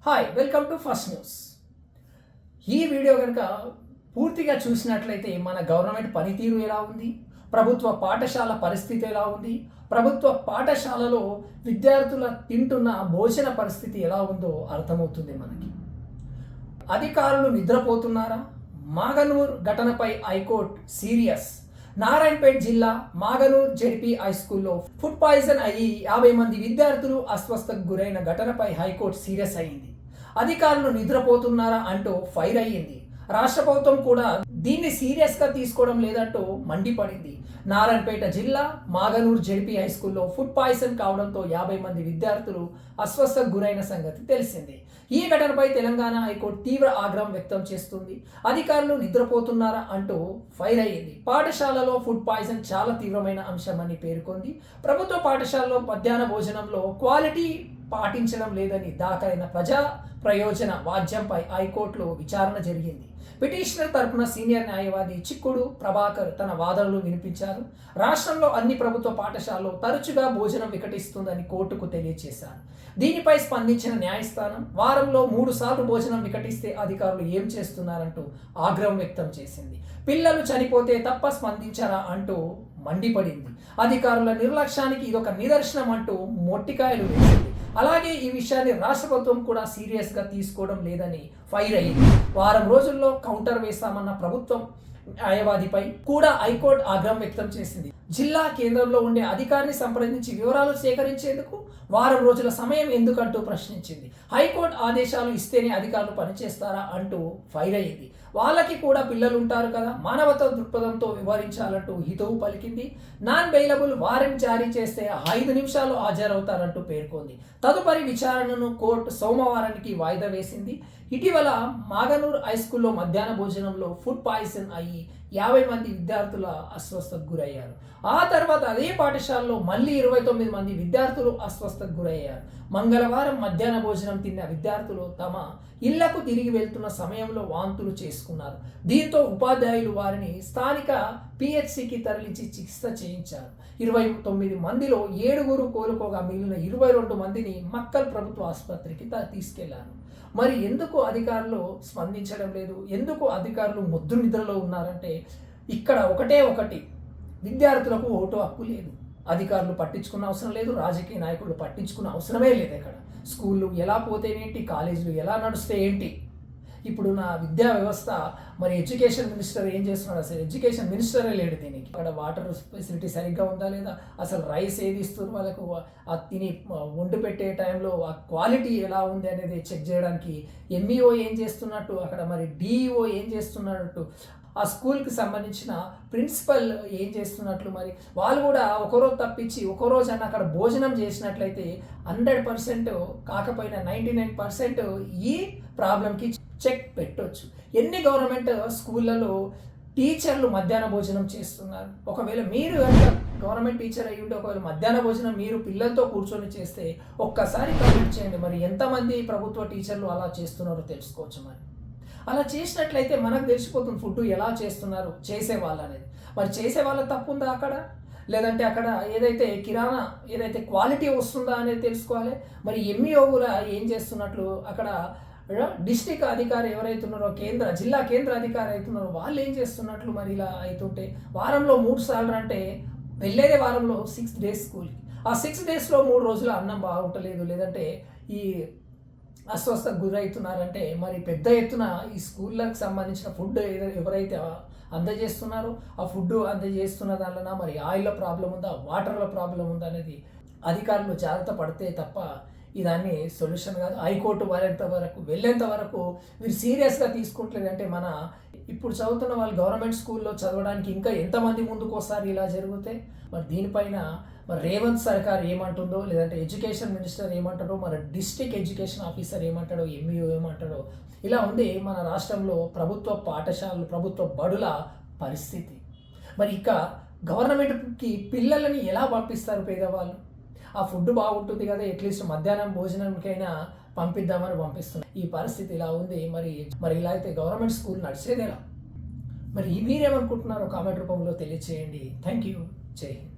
Hi, welcome to first news. ఈ video కనుక పూర్తిగా చూసినట్లయితే మన గవర్నమెంట్ పనితీరు ఎలా ఉంది, ప్రభుత్వ పాఠశాల పరిస్థితి ఎలా ఉంది, ప్రభుత్వ పాఠశాలలో విద్యార్థుల తింటున్న భోజన పరిస్థితి ఎలా ఉందో అర్థమవుతుంది మనకి. అధికారులు నిద్రపోతున్నారా? మాగనూర్ ఘటనపై హైకోర్టు సీరియస్. నారాయణపేట జిల్లా మాగనూర్ జెడ్పీ హై స్కూల్లో ఫుడ్ పాయిజన్ అయ్యి 50 మంది విద్యార్థులు అస్వస్థకు గురైన ఘటనపై హైకోర్టు సీరియస్ అయ్యింది. అధికారులు నిద్రపోతున్నారా అంటూ ఫైర్ అయ్యింది. రాష్ట్ర ప్రభుత్వం కూడా దీన్ని సీరియస్గా తీసుకోవడం లేదంటూ మండిపడింది. నారాయణపేట జిల్లా మాగనూర్ జెడ్పీ హై స్కూల్లో ఫుడ్ పాయిజన్ కావడంతో 50 మంది విద్యార్థులు అస్వస్థకు గురైన సంగతి తెలిసిందే. ఈ ఘటనపై తెలంగాణ హైకోర్టు తీవ్ర ఆగ్రహం వ్యక్తం చేస్తుంది. అధికారులు నిద్రపోతున్నారా అంటూ ఫైర్ అయ్యింది. పాఠశాలలో ఫుడ్ పాయిజన్ చాలా తీవ్రమైన అంశమని పేర్కొంది. ప్రభుత్వ పాఠశాలలో మధ్యాహ్న భోజనంలో క్వాలిటీ పాటించడం లేదని దాఖలైన ప్రజా ప్రయోజన వాద్యంపై హైకోర్టులో విచారణ జరిగింది. పిటిషనర్ తరపున సీనియర్ న్యాయవాది చిక్కుడు ప్రభాకర్ తన వాదనలు వినిపించారు. రాష్ట్రంలో అన్ని ప్రభుత్వ పాఠశాలలో తరచుగా భోజనం వికటిస్తుందని కోర్టుకు తెలియజేశారు. దీనిపై స్పందించిన న్యాయస్థానం వారంలో 3 సార్లు భోజనం వికటిస్తే అధికారులు ఏం చేస్తున్నారంటూ ఆగ్రహం వ్యక్తం చేసింది. పిల్లలు చనిపోతే తప్ప స్పందించారా అంటూ మండిపడింది. అధికారుల నిర్లక్ష్యానికి ఇదొక నిదర్శనం అంటూ మొట్టికాయలు వేసింది. అలాగే ఈ విషయాన్ని రాష్ట్ర ప్రభుత్వం కూడా సీరియస్గా తీసుకోవడం లేదని ఫైర్ అయ్యింది. వారం రోజుల్లో కౌంటర్ వేస్తామన్న ప్రభుత్వం న్యాయవాదిపై కూడా హైకోర్టు ఆగ్రహం వ్యక్తం చేసింది. జిల్లా కేంద్రంలో ఉండే అధికారిని సంప్రదించి వివరాలు సేకరించేందుకు వారం రోజుల సమయం ఎందుకంటూ ప్రశ్నించింది. హైకోర్టు ఆదేశాలు ఇస్తేనే అధికారులు పనిచేస్తారా అంటూ ఫైర్ అయ్యింది. వాళ్ళకి కూడా పిల్లలు ఉంటారు కదా, మానవతా దృక్పథంతో వివరించాలంటూ హితవు పలికింది. నాన్ బెయిలబుల్ వారెంట్ జారీ చేస్తే 5 నిమిషాలు హాజరవుతారంటూ పేర్కొంది. తదుపరి విచారణను కోర్టు సోమవారానికి వాయిదా వేసింది. ఇటీవల మాగనూర్ హై స్కూల్లో మధ్యాహ్న భోజనంలో ఫుడ్ పాయిజన్ అయ్యి 50 మంది విద్యార్థుల అస్వస్థకు గురయ్యారు. ఆ తర్వాత అదే పాఠశాలలో మళ్ళీ 29 మంది విద్యార్థులు అస్వస్థకు గురయ్యారు. మంగళవారం మధ్యాహ్న భోజనం తిన్న విద్యార్థులు తమ ఇళ్లకు తిరిగి వెళ్తున్న సమయంలో వాంతులు చేసుకున్నారు. దీంతో ఉపాధ్యాయులు వారిని స్థానిక పిహెచ్సికి తరలించి చికిత్స చేయించారు. 29 మందిలో 7 కోలుకోగా మిగిలిన 22 మందిని మక్కల్ ప్రభుత్వ ఆసుపత్రికి తీసుకెళ్లారు. మరి ఎందుకు అధికారులు స్పందించడం లేదు? ఎందుకు అధికారులు మొద్దు నిద్రలో ఉన్నారంటే ఇక్కడ ఒకటి విద్యార్థులకు ఓటు హక్కు లేదు. అధికారులు పట్టించుకున్న అవసరం లేదు, రాజకీయ నాయకులు పట్టించుకున్న అవసరమే లేదు. ఇక్కడ స్కూళ్ళు ఎలా పోతేనేంటి, కాలేజీలు ఎలా నడుస్తే ఏంటి? ఇప్పుడు నా విద్యా వ్యవస్థ మరి ఎడ్యుకేషన్ మినిస్టర్ ఏం చేస్తున్నాడు? అసలు ఎడ్యుకేషన్ మినిస్టరే లేడు దీనికి. అక్కడ వాటర్ ఫెసిలిటీ సరిగ్గా ఉందా లేదా, అసలు రైస్ ఏది ఇస్తున్నారు వాళ్ళకు, తిని వండి పెట్టే టైంలో ఆ క్వాలిటీ ఎలా ఉంది అనేది చెక్ చేయడానికి ఎంఈఓ ఏం చేస్తున్నట్టు, అక్కడ మరి డిఈఓ ఏం చేస్తున్నట్టు, ఆ స్కూల్కి సంబంధించిన ప్రిన్సిపల్ ఏం చేస్తున్నట్లు, మరి వాళ్ళు కూడా ఒకరోజు తప్పించి ఒకరోజు అన్న అక్కడ భోజనం చేసినట్లయితే 100% కాకపోయినా 99% ఈ ప్రాబ్లంకి చెక్ పెట్టవచ్చు. ఎన్ని గవర్నమెంట్ స్కూళ్ళలో టీచర్లు మధ్యాహ్న భోజనం చేస్తున్నారు? ఒకవేళ మీరు గవర్నమెంట్ టీచర్ అయ్యి ఉంటే ఒకవేళ మధ్యాహ్న భోజనం మీరు పిల్లలతో కూర్చొని చేస్తే ఒక్కసారి కంప్లీట్ చేయండి. మరి ఎంతమంది ప్రభుత్వ టీచర్లు అలా చేస్తున్నారో తెలుసుకోవచ్చు. అలా చేసినట్లయితే మనకు తెలిసిపోతుంది ఫుడ్ ఎలా చేస్తున్నారు చేసేవాళ్ళు అనేది. మరి చేసే వాళ్ళ తప్పు ఉందా అక్కడ, లేదంటే అక్కడ ఏదైతే కిరాణా ఏదైతే క్వాలిటీ వస్తుందా అనేది తెలుసుకోవాలి. మరి ఎంఈఓ కూడా ఏం చేస్తున్నట్లు, అక్కడ డిస్ట్రిక్ట్ అధికారి ఎవరైతే ఉన్నారో జిల్లా కేంద్ర అధికారి అవుతున్నారో వాళ్ళు ఏం చేస్తున్నట్లు మరి ఇలా అవుతుంటే వారంలో 3 సార్లు అంటే వెళ్ళేదే వారంలో 6 days స్కూల్కి. ఆ 6 daysలో 3 రోజులు అన్నం బాగుంటలేదు, లేదంటే ఈ అస్వస్థకు గురవుతున్నారంటే మరి పెద్ద ఎత్తున ఈ స్కూళ్ళకు సంబంధించిన ఫుడ్ ఎవరైతే అందజేస్తున్నారో ఆ ఫుడ్ అందజేస్తున్న దానిలో మరి ఆయిల్లో ప్రాబ్లం ఉందా, వాటర్లో ప్రాబ్లం ఉందా అనేది అధికారులు జాగ్రత్త పడితే తప్ప ఇదాన్ని సొల్యూషన్ కాదు. హైకోర్టు వెళ్ళేంత వరకు మీరు సీరియస్గా తీసుకుంటలేదంటే మన ఇప్పుడు చదువుతున్న వాళ్ళు గవర్నమెంట్ స్కూల్లో చదవడానికి ఇంకా ఎంతమంది ముందుకు వస్తారు ఇలా జరిగితే? మరి దీనిపైన మరి రేవంత్ సర్కార్ ఏమంటుందో, లేదంటే ఎడ్యుకేషన్ మినిస్టర్ ఏమంటాడో, మరి డిస్ట్రిక్ట్ ఎడ్యుకేషన్ ఆఫీసర్ ఏమంటాడో, ఎంఈఓ ఏమంటాడో, ఇలా ఉంది మన రాష్ట్రంలో ప్రభుత్వ పాఠశాలలు ప్రభుత్వ బడుల పరిస్థితి. మరి ఇక గవర్నమెంట్కి పిల్లలని ఎలా పంపిస్తారు పేదవాళ్ళు? ఆ ఫుడ్ బాగుంటుంది కదా, అట్లీస్ట్ మధ్యాహ్నం భోజనానికైనా పంపిద్దామని పంపిస్తున్నారు. ఈ పరిస్థితి ఇలా ఉంది. మరి ఇలా అయితే గవర్నమెంట్ స్కూల్ నడిచేదేలా? మరి మీరేమనుకుంటున్నారో కామెంట్ రూపంలో తెలియచేయండి. Thank you. జై హింద్.